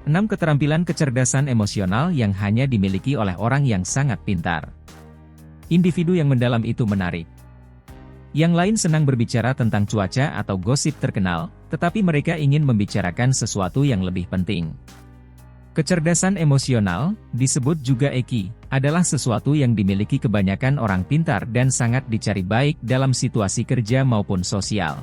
6 keterampilan kecerdasan emosional yang hanya dimiliki oleh orang yang sangat pintar. Individu yang mendalam itu menarik. Yang lain senang berbicara tentang cuaca atau gosip terkenal, tetapi mereka ingin membicarakan sesuatu yang lebih penting. Kecerdasan emosional, disebut juga EQ, adalah sesuatu yang dimiliki kebanyakan orang pintar dan sangat dicari baik dalam situasi kerja maupun sosial.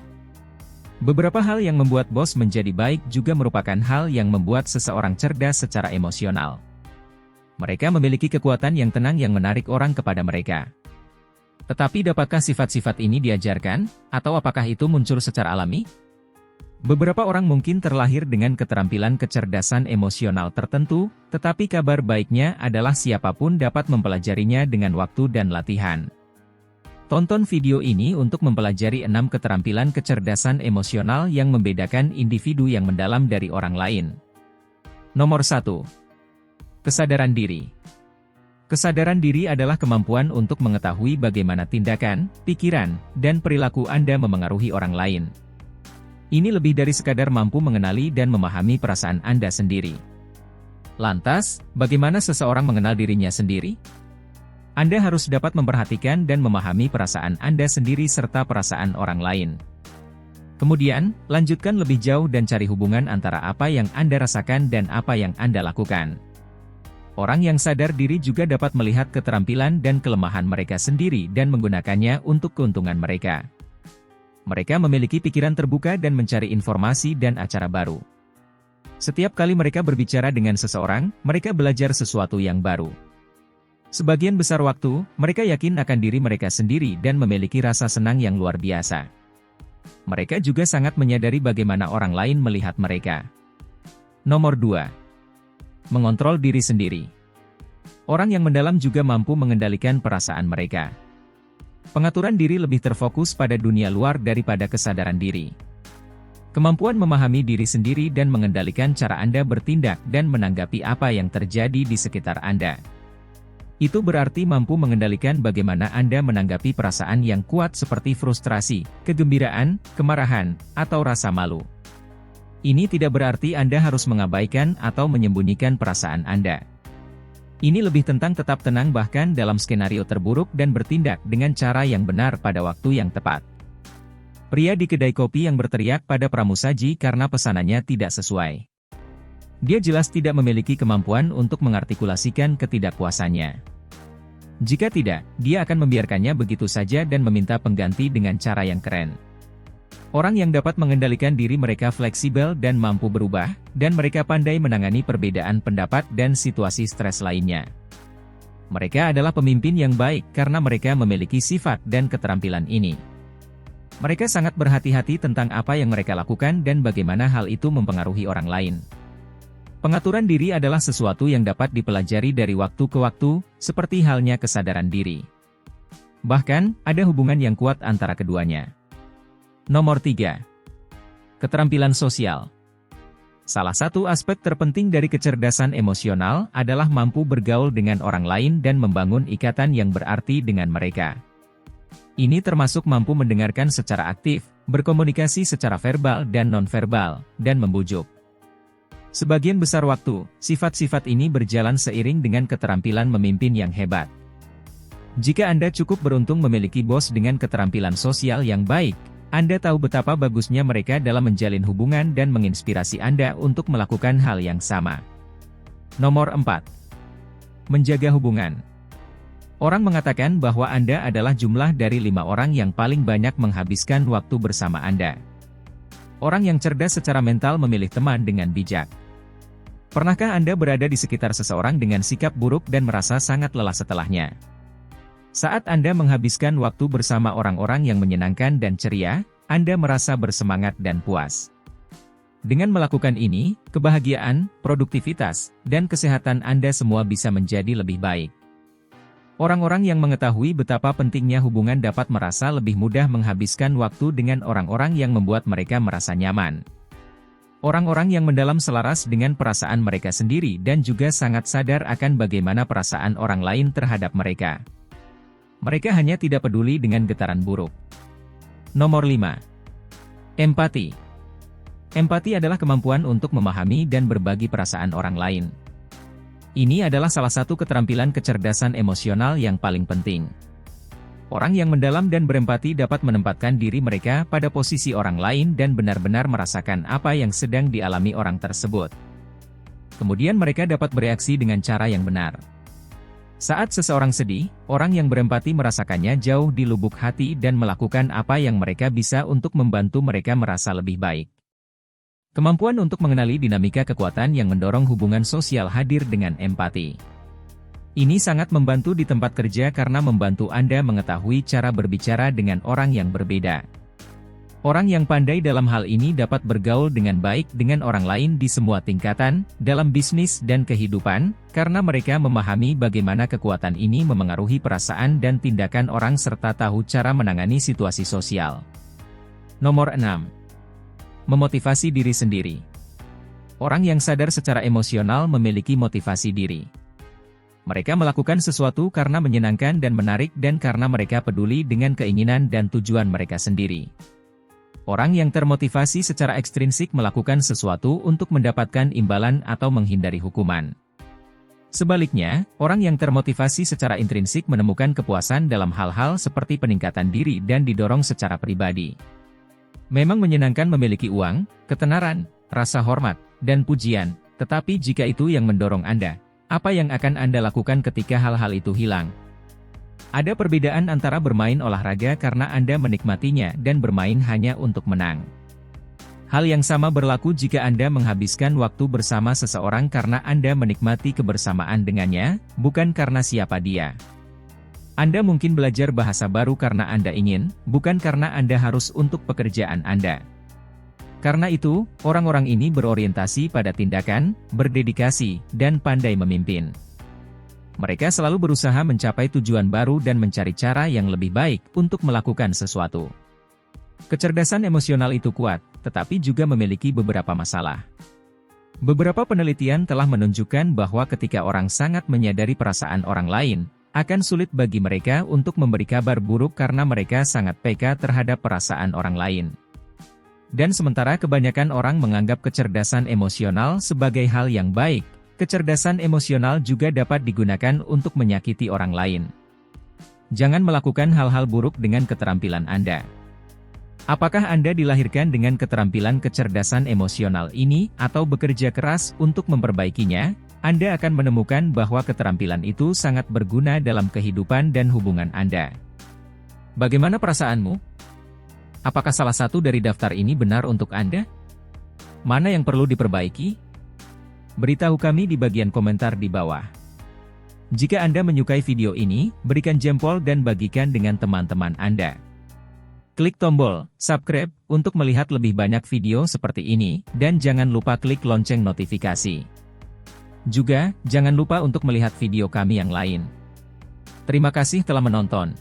Beberapa hal yang membuat bos menjadi baik juga merupakan hal yang membuat seseorang cerdas secara emosional. Mereka memiliki kekuatan yang tenang yang menarik orang kepada mereka. Tetapi dapatkah sifat-sifat ini diajarkan, atau apakah itu muncul secara alami? Beberapa orang mungkin terlahir dengan keterampilan kecerdasan emosional tertentu, tetapi kabar baiknya adalah siapapun dapat mempelajarinya dengan waktu dan latihan. Tonton video ini untuk mempelajari 6 keterampilan kecerdasan emosional yang membedakan individu yang mendalam dari orang lain. Nomor 1. Kesadaran diri. Kesadaran diri adalah kemampuan untuk mengetahui bagaimana tindakan, pikiran, dan perilaku Anda memengaruhi orang lain. Ini lebih dari sekadar mampu mengenali dan memahami perasaan Anda sendiri. Lantas, bagaimana seseorang mengenal dirinya sendiri? Anda harus dapat memperhatikan dan memahami perasaan Anda sendiri serta perasaan orang lain. Kemudian, lanjutkan lebih jauh dan cari hubungan antara apa yang Anda rasakan dan apa yang Anda lakukan. Orang yang sadar diri juga dapat melihat keterampilan dan kelemahan mereka sendiri dan menggunakannya untuk keuntungan mereka. Mereka memiliki pikiran terbuka dan mencari informasi dan acara baru. Setiap kali mereka berbicara dengan seseorang, mereka belajar sesuatu yang baru. Sebagian besar waktu, mereka yakin akan diri mereka sendiri dan memiliki rasa senang yang luar biasa. Mereka juga sangat menyadari bagaimana orang lain melihat mereka. Nomor 2. Mengontrol diri sendiri. Orang yang mendalam juga mampu mengendalikan perasaan mereka. Pengaturan diri lebih terfokus pada dunia luar daripada kesadaran diri. Kemampuan memahami diri sendiri dan mengendalikan cara Anda bertindak dan menanggapi apa yang terjadi di sekitar Anda. Itu berarti mampu mengendalikan bagaimana Anda menanggapi perasaan yang kuat seperti frustrasi, kegembiraan, kemarahan, atau rasa malu. Ini tidak berarti Anda harus mengabaikan atau menyembunyikan perasaan Anda. Ini lebih tentang tetap tenang bahkan dalam skenario terburuk dan bertindak dengan cara yang benar pada waktu yang tepat. Pria di kedai kopi yang berteriak pada pramusaji karena pesanannya tidak sesuai. Dia jelas tidak memiliki kemampuan untuk mengartikulasikan ketidakpuasannya. Jika tidak, dia akan membiarkannya begitu saja dan meminta pengganti dengan cara yang keren. Orang yang dapat mengendalikan diri mereka fleksibel dan mampu berubah, dan mereka pandai menangani perbedaan pendapat dan situasi stres lainnya. Mereka adalah pemimpin yang baik karena mereka memiliki sifat dan keterampilan ini. Mereka sangat berhati-hati tentang apa yang mereka lakukan dan bagaimana hal itu mempengaruhi orang lain. Pengaturan diri adalah sesuatu yang dapat dipelajari dari waktu ke waktu, seperti halnya kesadaran diri. Bahkan, ada hubungan yang kuat antara keduanya. Nomor 3. Keterampilan sosial. Salah satu aspek terpenting dari kecerdasan emosional adalah mampu bergaul dengan orang lain dan membangun ikatan yang berarti dengan mereka. Ini termasuk mampu mendengarkan secara aktif, berkomunikasi secara verbal dan nonverbal, dan membujuk. Sebagian besar waktu, sifat-sifat ini berjalan seiring dengan keterampilan memimpin yang hebat. Jika Anda cukup beruntung memiliki bos dengan keterampilan sosial yang baik, Anda tahu betapa bagusnya mereka dalam menjalin hubungan dan menginspirasi Anda untuk melakukan hal yang sama. Nomor 4. Menjaga hubungan. Orang mengatakan bahwa Anda adalah jumlah dari 5 orang yang paling banyak menghabiskan waktu bersama Anda. Orang yang cerdas secara mental memilih teman dengan bijak. Pernahkah Anda berada di sekitar seseorang dengan sikap buruk dan merasa sangat lelah setelahnya? Saat Anda menghabiskan waktu bersama orang-orang yang menyenangkan dan ceria, Anda merasa bersemangat dan puas. Dengan melakukan ini, kebahagiaan, produktivitas, dan kesehatan Anda semua bisa menjadi lebih baik. Orang-orang yang mengetahui betapa pentingnya hubungan dapat merasa lebih mudah menghabiskan waktu dengan orang-orang yang membuat mereka merasa nyaman. Orang-orang yang mendalam selaras dengan perasaan mereka sendiri dan juga sangat sadar akan bagaimana perasaan orang lain terhadap mereka. Mereka hanya tidak peduli dengan getaran buruk. Nomor 5. Empati. Empati adalah kemampuan untuk memahami dan berbagi perasaan orang lain. Ini adalah salah satu keterampilan kecerdasan emosional yang paling penting. Orang yang mendalam dan berempati dapat menempatkan diri mereka pada posisi orang lain dan benar-benar merasakan apa yang sedang dialami orang tersebut. Kemudian mereka dapat bereaksi dengan cara yang benar. Saat seseorang sedih, orang yang berempati merasakannya jauh di lubuk hati dan melakukan apa yang mereka bisa untuk membantu mereka merasa lebih baik. Kemampuan untuk mengenali dinamika kekuatan yang mendorong hubungan sosial hadir dengan empati. Ini sangat membantu di tempat kerja karena membantu Anda mengetahui cara berbicara dengan orang yang berbeda. Orang yang pandai dalam hal ini dapat bergaul dengan baik dengan orang lain di semua tingkatan, dalam bisnis dan kehidupan, karena mereka memahami bagaimana kekuatan ini memengaruhi perasaan dan tindakan orang serta tahu cara menangani situasi sosial. Nomor 6. Memotivasi diri sendiri. Orang yang sadar secara emosional memiliki motivasi diri. Mereka melakukan sesuatu karena menyenangkan dan menarik dan karena mereka peduli dengan keinginan dan tujuan mereka sendiri. Orang yang termotivasi secara ekstrinsik melakukan sesuatu untuk mendapatkan imbalan atau menghindari hukuman. Sebaliknya, orang yang termotivasi secara intrinsik menemukan kepuasan dalam hal-hal seperti peningkatan diri dan didorong secara pribadi. Memang menyenangkan memiliki uang, ketenaran, rasa hormat, dan pujian, tetapi jika itu yang mendorong Anda, apa yang akan Anda lakukan ketika hal-hal itu hilang? Ada perbedaan antara bermain olahraga karena Anda menikmatinya dan bermain hanya untuk menang. Hal yang sama berlaku jika Anda menghabiskan waktu bersama seseorang karena Anda menikmati kebersamaan dengannya, bukan karena siapa dia. Anda mungkin belajar bahasa baru karena Anda ingin, bukan karena Anda harus untuk pekerjaan Anda. Karena itu, orang-orang ini berorientasi pada tindakan, berdedikasi, dan pandai memimpin. Mereka selalu berusaha mencapai tujuan baru dan mencari cara yang lebih baik untuk melakukan sesuatu. Kecerdasan emosional itu kuat, tetapi juga memiliki beberapa masalah. Beberapa penelitian telah menunjukkan bahwa ketika orang sangat menyadari perasaan orang lain, akan sulit bagi mereka untuk memberi kabar buruk karena mereka sangat peka terhadap perasaan orang lain. Dan sementara kebanyakan orang menganggap kecerdasan emosional sebagai hal yang baik, kecerdasan emosional juga dapat digunakan untuk menyakiti orang lain. Jangan melakukan hal-hal buruk dengan keterampilan Anda. Apakah Anda dilahirkan dengan keterampilan kecerdasan emosional ini, atau bekerja keras untuk memperbaikinya? Anda akan menemukan bahwa keterampilan itu sangat berguna dalam kehidupan dan hubungan Anda. Bagaimana perasaanmu? Apakah salah satu dari daftar ini benar untuk Anda? Mana yang perlu diperbaiki? Beritahu kami di bagian komentar di bawah. Jika Anda menyukai video ini, berikan jempol dan bagikan dengan teman-teman Anda. Klik tombol subscribe untuk melihat lebih banyak video seperti ini, dan jangan lupa klik lonceng notifikasi. Juga, jangan lupa untuk melihat video kami yang lain. Terima kasih telah menonton.